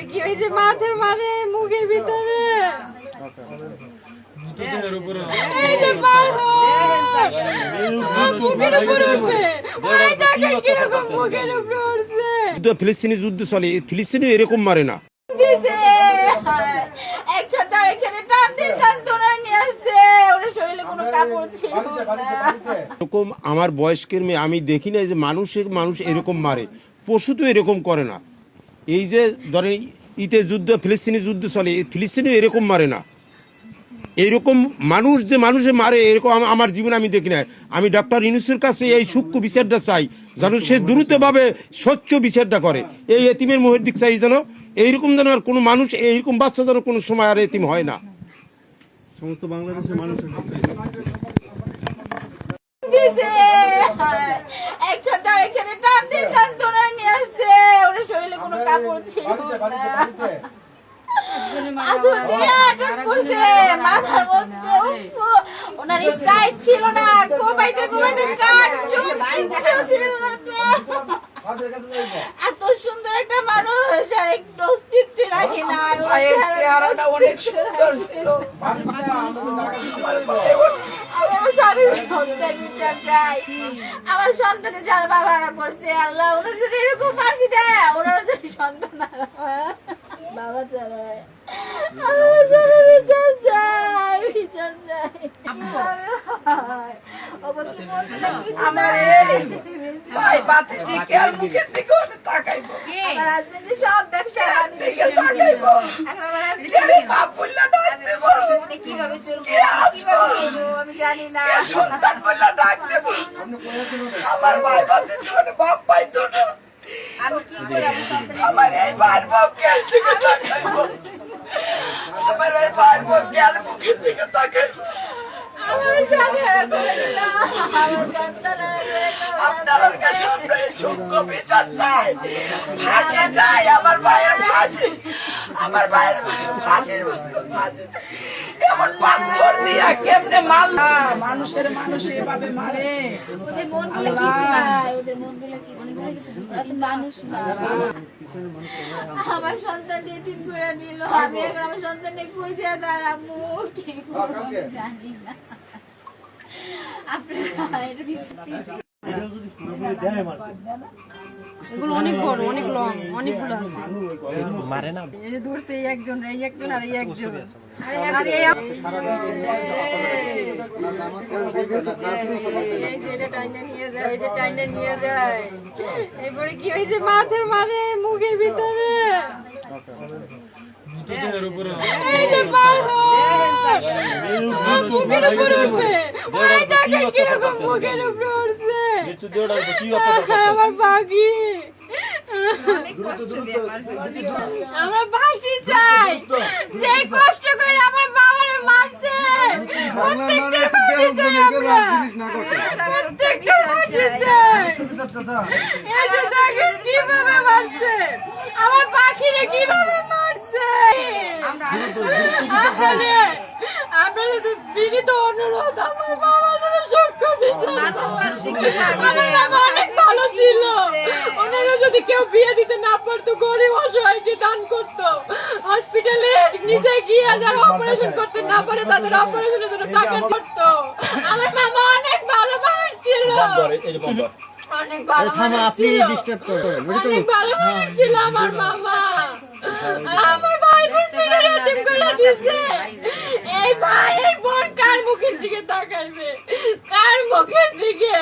এরপরে কি ওই যে মাথার মারে মুখের ভিতরে এই যে মুখের উপরে উঠবে ওই দেখেন কিরকম মুখের উপরে উঠছে। ফিলিস্তিনি যুদ্ধ চলে, ফিলিস্তিনি এরকম মারে না। এরকম আমার বয়স্কের মেয়ে আমি দেখি না যে মানুষ এরকম মারে, পশু তো এরকম করে না। এই যে ধরেন ইতে যুদ্ধ, ফিলিস্তিনি যুদ্ধ চলে, ফিলিস্তিনি এরকম মারে না। এইরকম মানুষ যে মানুষে মারে এরকম আমার জীবনে আমি দেখি না। আমি ডক্টর ইউনূসের কাছে এই সূক্ষ্ম বিচারটা চাই, যেন সে দ্রুতভাবে স্বচ্ছ বিচারটা করে। এই এতিমের মোহের দিক চাই যেন এইরকম যেন আর কোনো মানুষ, এইরকম বাচ্চা যেন কোনো সময় আর এতিম হয় না। সমস্ত বাংলাদেশের মানুষের মাথার মধ্যে ওনার সাইড ছিল না, কোবাইতে কোবাইতে কাট চোখ কিচ্ছু ছিল না। এত সুন্দর একটা মানুষ আর একটু অস্তিত্ব রাখি না। চেহারাটা অনেক সুন্দর ছিল। আমার স্বামীর সন্তান বিচার চাই, আমার সন্তানে যার বাবারা করছে আল্লাহ ওনার যদি এরকম ফাঁসি দেয়, ওনার যদি সন্তান বাবা চালায়, আমার স্বামীর বিচার চাই, বিচার চাই। আমার ভাই বাতিজি কে আর মুখের দিকে তাকাইবো, আমার হাজবেন্ডের সব ব্যবসা দিকে তাকাইবো, এখন আমার হাজবেন্ড বাপ বললা ডাক দেব, কিভাবে চলবো কিভাবে চলবো আমি জানি না, সন্তান বললা ডাক দেব। আমার ভাই বাতিজি বাপ পাইতো না, আমি কি করে আমি সন্তান আমার এই ভাইয়ের মুখের দিকে তাকাইবো, আমার এই ভাইয়ের মুখের দিকে তাকাইবো। আমার স্বামী আর করে দিল, আমার সন্তান আপনার কাছে আমরা সূক্ষ্ম বিচার চাই, ফাঁসি চাই, আমার ভাইয়ের ফাঁসি, আমার ভাইয়ের ফাঁসির ফাঁসি। এমন পাথর দিয়া কেমনে মারলা মানুষের মানুষ এভাবে মারে? ওদের মনগুলো কিছু নাই, ওদের মনগুলো কিছু নাই, ওরা তো মানুষ না। আমার সন্তান এতিম করে দিল, আমি এখন আমার সন্তানকে খুঁজে দাঁড়াবো, কি করবো আমি জানি না। এগুলো অনেক বড়, অনেক লং, অনেকগুলো আছে। মারে না এই ধরছে এই একজন, এই একজন আর এই একজন। এই যে এটা টাইনা নিয়ে যায়, এই যে টাইনা নিয়ে যায়। এরপরে কি ওই যে মাথার মারে মুখের ভিতরে এই যে মুখের উপরে উঠবে ওই দেখেন কিরকম মুখের উপরে উঠছে। আমার বাকি আমরা ফাঁসি চাই, যে কষ্ট করে আমার বাবারে মারছে প্রত্যেকটা ফাঁসি চাই, আমরা প্রত্যেকটা ফাঁসি চাই। এই যে দেখেন কিভাবে মারছে আমার পাখিরে, কিভাবে মারছে। আপনাদের বিনীত অনুরোধ, আমার বাবা যেন সূক্ষ্ম বিচার। আমার বাবা অনেক ভালো ছিল, ওনারা যদি কেউ বিয়ে দিতে না পারতো, গরিব অসহায়কে দান করতো, হসপিটালে নিজে গিয়ে যারা অপারেশন করতে না পারে তাদের অপারেশনের জন্য টাকা করতো। আমার মামা অনেক ভালো মানুষ ছিল, অনেক ভালো মানুষ ছিল, অনেক ভালো মানুষ ছিল আমার মামা। আমার ভাই বোনদের এতিম করে দিয়েছে। এই ভাই এই বোন কার মুখের দিকে তাকাইবে, কার মুখের দিকে?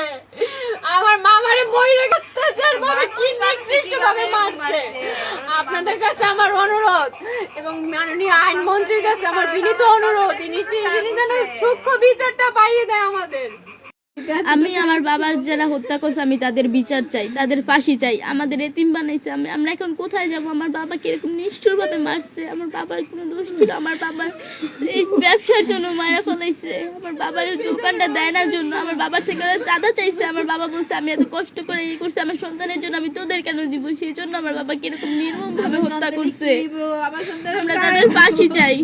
আমার মামারে মইরে অত্যাচার ভাবে কি নিকৃষ্ট ভাবে মারছে। আপনাদের কাছে আমার অনুরোধ এবং মাননীয় আইনমন্ত্রীর কাছে আমার বিনীত অনুরোধ, তিনি যেন সূক্ষ্ম বিচারটা পাইয়ে দেয় আমাদের। আমি আমার বাবার যারা হত্যা করছে আমি তাদের বিচার চাই, তাদের ফাঁসি চাই। আমাদের এতিম বানাইছে, আমরা এখন কোথায় যাব? আমার বাবাকে এরকম নিষ্ঠুর ভাবে মারছে। আমার বাবার কোনো দোষ ছিল? আমার বাবার এই ব্যবসার জন্য মায়া ফলাইছে। আমার বাবার দোকানটা দেয় না জন্য আমার বাবার থেকে চাঁদা চাইছে। আমার বাবা বলছে আমি এত কষ্ট করে এই করছি আমার সন্তানের জন্য, আমি তোদের কেন দিব? সেই জন্য আমার বাবাকে এরকম নির্মম ভাবে হত্যা করছে। আমরা তাদের ফাঁসি চাই।